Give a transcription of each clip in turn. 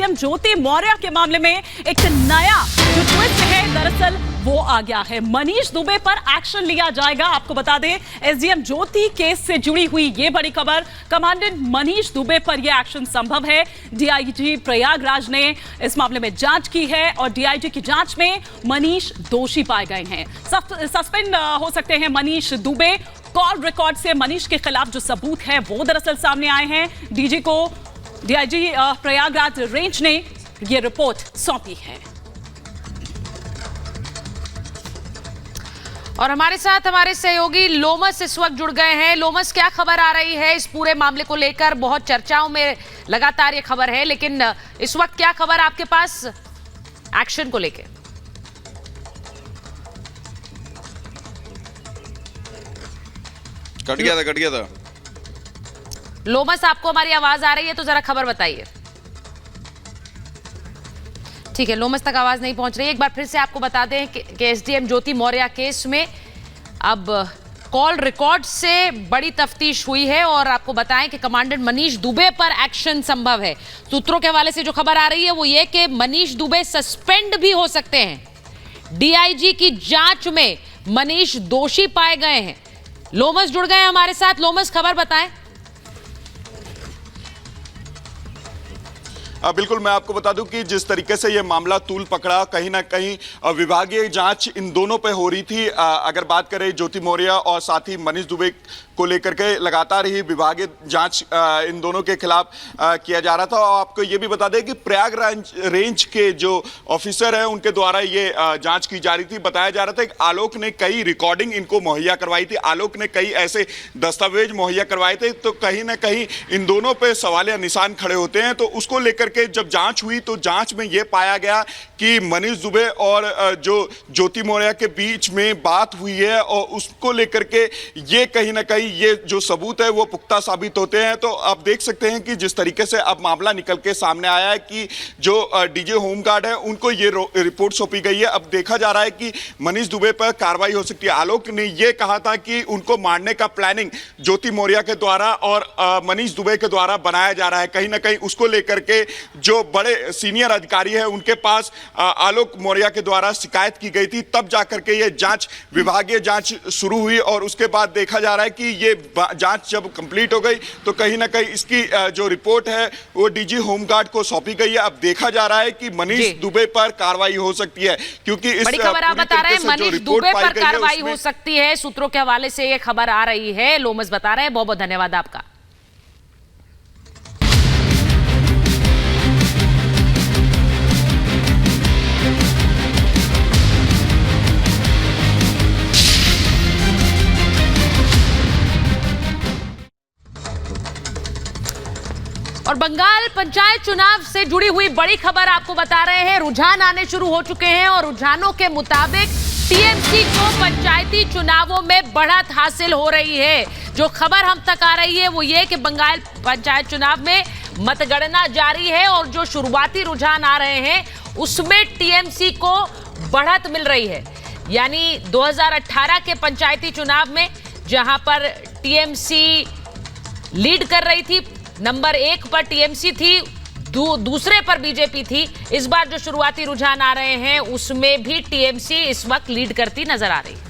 SDM ज्योति मौर्य के मामले में एक नया जो ट्विस्ट है दरअसल वो आ गया है। मनीष दुबे पर एक्शन लिया जाएगा। आपको बता दें एसडीएम ज्योति केस से जुड़ी हुई ये बड़ी खबर, कमांडेंट मनीष दुबे पर यह एक्शन संभव है। डीआईजी प्रयागराज ने इस मामले में जांच की है और डीआईजी की जांच में मनीष दोषी पाए गए हैं। सस्पेंड हो सकते हैं मनीष दुबे। कॉल रिकॉर्ड से मनीष के खिलाफ जो सबूत है वो दरअसल सामने आए हैं। डीआईजी प्रयागराज रेंज ने यह रिपोर्ट सौंपी है। और हमारे साथ हमारे सहयोगी लोमस इस वक्त जुड़ गए हैं। लोमस, क्या खबर आ रही है इस पूरे मामले को लेकर? बहुत चर्चाओं में लगातार ये खबर है, लेकिन इस वक्त क्या खबर आपके पास एक्शन को लेकर? कट गया था। लोमस, आपको हमारी आवाज आ रही है तो जरा खबर बताइए। ठीक है, लोमस तक आवाज नहीं पहुंच रही है। एक बार फिर से आपको बता दें कि एसडीएम ज्योति मौर्य केस में अब कॉल रिकॉर्ड से बड़ी तफ्तीश हुई है और आपको बताएं कि कमांडेंट मनीष दुबे पर एक्शन संभव है। सूत्रों के हवाले से जो खबर आ रही है वो ये कि मनीष दुबे सस्पेंड भी हो सकते हैं। डीआईजी की जांच में मनीष दोषी पाए गए हैं। लोमस जुड़ गए हैं हमारे साथ। लोमस, खबर बताएं। बिल्कुल, मैं आपको बता दूं कि जिस तरीके से ये मामला तूल पकड़ा, कहीं ना कहीं विभागीय जांच इन दोनों पे हो रही थी। अगर बात करें ज्योति मौर्य और साथ ही मनीष दुबे को लेकर के लगातार ही विभागीय जांच इन दोनों के खिलाफ किया जा रहा था। और आपको ये भी बता दें कि प्रयागराज रेंज के जो ऑफिसर हैं उनके द्वारा ये जांच की जा रही थी। बताया जा रहा था कि आलोक ने कई रिकॉर्डिंग इनको मुहैया करवाई थी, आलोक ने कई ऐसे दस्तावेज मुहैया करवाए थे। तो कहीं ना कहीं इन दोनों पे सवालिया निशान खड़े होते हैं। तो उसको लेकर के जब जांच हुई तो जांच में यह पाया गया कि मनीष दुबे और जो ज्योति मौर्य के बीच में बात हुई है और उसको लेकर के ये कहीं ना कहीं ये जो सबूत है वो पुख्ता साबित होते हैं। तो आप देख सकते हैं कि जिस तरीके से अब मामला निकल के सामने आया है कि जो डीजे होमगार्ड है उनको ये रिपोर्ट सौंपी गई है। अब देखा जा रहा है कि मनीष दुबे पर कार्रवाई हो सकती है। आलोक ने यह कहा था कि उनको मारने का प्लानिंग ज्योति मौर्य के द्वारा और मनीष दुबे के द्वारा बनाया जा रहा है। कहीं ना कहीं उसको लेकर के जो बड़े सीनियर अधिकारी हैं उनके पास आलोक मौर्य के द्वारा शिकायत की गई थी। तब जाकर के ये जांच, विभागीय जांच शुरू हुई और उसके बाद देखा जा रहा है कि ये जांच जब कंप्लीट हो गई तो कहीं ना कहीं इसकी जो रिपोर्ट है वो डीजी होमगार्ड को सौंपी गई है। अब देखा जा रहा है कि मनीष दुबे पर कार्रवाई हो सकती है, क्योंकि इस बड़ी खबर आप बता रहे हैं मनीष दुबे पर कार्रवाई हो सकती है। सूत्रों के हवाले से ये खबर आ रही है। लोमस बता रहे हैं। बहुत बहुत धन्यवाद आपका। और बंगाल पंचायत चुनाव से जुड़ी हुई बड़ी खबर आपको बता रहे हैं। रुझान आने शुरू हो चुके हैं और रुझानों के मुताबिक टीएमसी को पंचायती चुनावों में बढ़त हासिल हो रही है। जो खबर हम तक आ रही है वो ये कि बंगाल पंचायत चुनाव में मतगणना जारी है और जो शुरुआती रुझान आ रहे हैं उसमें टीएमसी को बढ़त मिल रही है। यानी 2018 के पंचायती चुनाव में जहां पर टीएमसी लीड कर रही थी, नंबर 1 पर टीएमसी थी, दूसरे पर बीजेपी थी। इस बार जो शुरुआती रुझान आ रहे हैं उसमें भी टीएमसी इस वक्त लीड करती नजर आ रही है।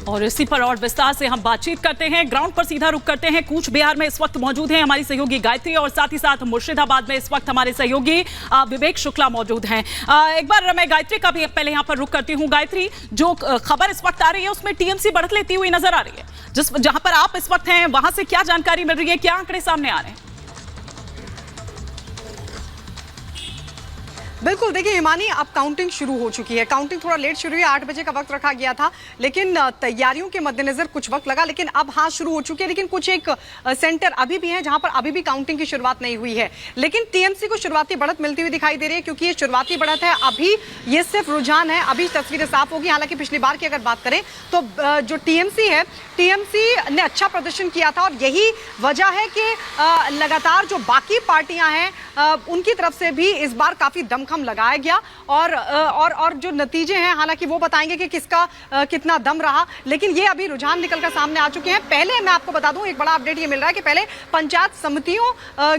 और इसी पर और विस्तार से हम बातचीत करते हैं। ग्राउंड पर सीधा रुख करते हैं। कूच बिहार में इस वक्त मौजूद हैं हमारी सहयोगी गायत्री और साथ ही साथ मुर्शिदाबाद में इस वक्त हमारे सहयोगी विवेक शुक्ला मौजूद हैं। एक बार मैं गायत्री का भी पहले यहां पर रुख करती हूं। गायत्री, जो खबर इस वक्त आ रही है उसमें टीएमसी बढ़त लेती हुई नजर आ रही है, जहां पर आप इस वक्त हैं वहां से क्या जानकारी मिल रही है, क्या आंकड़े सामने आ रहे हैं? बिल्कुल, देखिए हिमानी, अब काउंटिंग शुरू हो चुकी है। काउंटिंग थोड़ा लेट शुरू हुई, 8 बजे का वक्त रखा गया था, लेकिन तैयारियों के मद्देनजर कुछ वक्त लगा, लेकिन अब हाँ शुरू हो चुकी है। लेकिन कुछ एक सेंटर अभी भी हैं जहां पर अभी भी काउंटिंग की शुरुआत नहीं हुई है, लेकिन टीएमसी को शुरुआती बढ़त मिलती हुई दिखाई दे रही है, क्योंकि ये शुरुआती बढ़त है। अभी ये सिर्फ रुझान है, अभी तस्वीरें साफ होगी। हालांकि पिछली बार की अगर बात करें तो जो टीएमसी है, टीएमसी ने अच्छा प्रदर्शन किया था और यही वजह है कि लगातार जो बाकी पार्टियां हैं उनकी तरफ से भी इस बार काफी दमखम लगाया गया और जो नतीजे हैं हालांकि वो बताएंगे कि किसका कितना दम रहा, लेकिन ये अभी रुझान निकलकर सामने आ चुके हैं। पहले मैं आपको बता दूं, एक बड़ा अपडेट ये मिल रहा है कि पहले पंचायत समितियों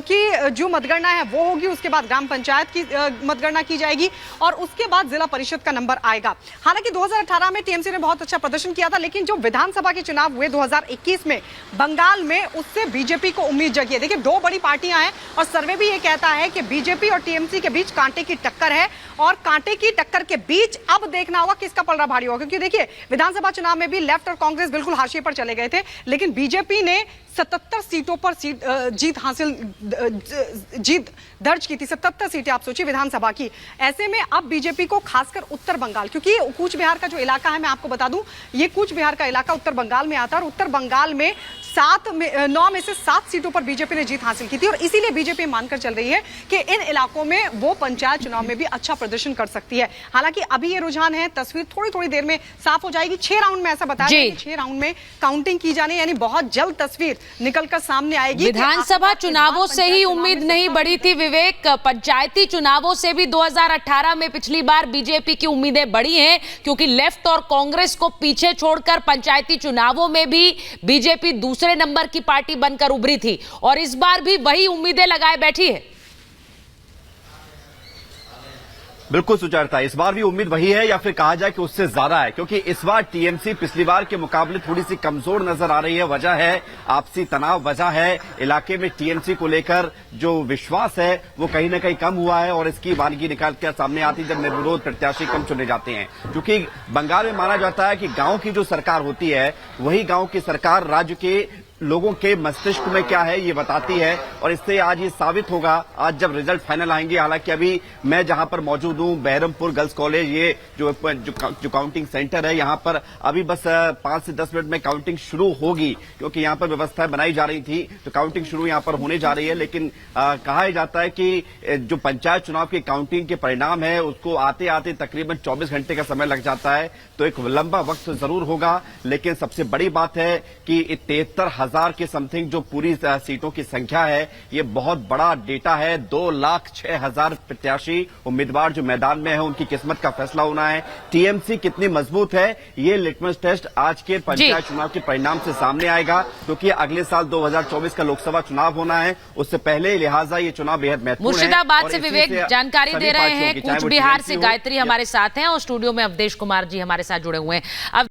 की जो मतगणना है वो होगी, उसके बाद ग्राम पंचायत की मतगणना की जाएगी और उसके बाद जिला परिषद का नंबर आएगा। हालांकि 2018 में टीएमसी ने बहुत अच्छा प्रदर्शन किया था, लेकिन जो विधानसभा के चुनाव हुए 2021 में बंगाल में, उससे बीजेपी को उम्मीद जगी है। देखिए, दो बड़ी पार्टियां हैं और सर्वे भी ये कहता है कि बीजेपी और टीएमसी के बीच कांटे की टक्कर है और कांटे की टक्कर के बीच अब देखना होगा किसका पलड़ा भारी होगा, क्योंकि देखिए विधानसभा चुनाव में भी लेफ्ट और कांग्रेस बिल्कुल हाशिए पर चले गए थे, लेकिन बीजेपी ने 77 सीटों पर जीत दर्ज की थी। 77 सीटें आप सोचिए विधानसभा की। ऐसे में अब बीजेपी को खासकर उत्तर बंगाल, क्योंकि कूच बिहार का जो इलाका है, मैं आपको बता दूं, ये कूच बिहार का इलाका उत्तर बंगाल में आता है और उत्तर बंगाल में 9 में से 7 सीटों पर बीजेपी ने जीत हासिल की थी और इसीलिए बीजेपी मानकर चल रही है कि इन इलाकों में वो पंचायत चुनाव में भी अच्छा प्रदर्शन कर सकती है। हालांकि अभी ये रुझान है, तस्वीर थोड़ी देर में साफ हो जाएगी। 6 राउंड में ऐसा बताया गया कि 6 राउंड में काउंटिंग की जानी, यानी बहुत जल्द तस्वीर निकलकर सामने आएगी। विधानसभा चुनावों से ही उम्मीद नहीं बढ़ी थी विवेक, पंचायती चुनावों से भी 2018 में पिछली बार बीजेपी की उम्मीदें बढ़ी हैं, क्योंकि लेफ्ट और कांग्रेस को पीछे छोड़कर पंचायती चुनावों में भी बीजेपी दूसरे नंबर की पार्टी बनकर उभरी थी और इस बार भी वही उम्मीदें लगाए बैठी है। बिल्कुल सुचेता, इस बार भी उम्मीद वही है या फिर कहा जाए कि उससे ज्यादा है, क्योंकि इस बार टीएमसी पिछली बार के मुकाबले थोड़ी सी कमजोर नजर आ रही है। वजह है आपसी तनाव, वजह है इलाके में टीएमसी को लेकर जो विश्वास है वो कहीं ना कहीं कम हुआ है और इसकी वानगी निकाल कर सामने आती जब निर्विरोध प्रत्याशी कम चुने जाते हैं। क्योंकि बंगाल में माना जाता है कि गांव की जो सरकार होती है वही गांव की सरकार राज्य के लोगों के मस्तिष्क में क्या है ये बताती है और इससे आज ये साबित होगा आज जब रिजल्ट फाइनल आएंगे। हालांकि अभी मैं जहां पर मौजूद हूं, बहरमपुर गर्ल्स कॉलेज, ये जो काउंटिंग सेंटर है, यहां पर अभी बस 5 से 10 मिनट में काउंटिंग शुरू होगी, क्योंकि यहां पर व्यवस्थाएं बनाई जा रही थी तो काउंटिंग शुरू यहां पर होने जा रही है। लेकिन कहा जाता है कि जो पंचायत चुनाव की काउंटिंग के परिणाम है उसको आते आते तकरीबन 24 घंटे का समय लग जाता है, तो एक लंबा वक्त जरूर होगा। लेकिन सबसे बड़ी बात है कि 73,000 के समथिंग जो पूरी सीटों की संख्या है, ये बहुत बड़ा डेटा है। 2,06,000 प्रत्याशी उम्मीदवार जो मैदान में है, उनकी किस्मत का फैसला होना है। टीएमसी कितनी मजबूत है ये लिटमस टेस्ट आज के पंचायत चुनाव के परिणाम से सामने आएगा, क्योंकि अगले साल 2024 का लोकसभा चुनाव होना है, उससे पहले लिहाजा ये चुनाव बेहद महत्वपूर्ण है। मुर्शिदाबाद से विवेक जानकारी दे रहे हैं, कूच बिहार से गायत्री हमारे साथ हैं और स्टूडियो में अवधेश कुमार जी हमारे साथ जुड़े हुए हैं।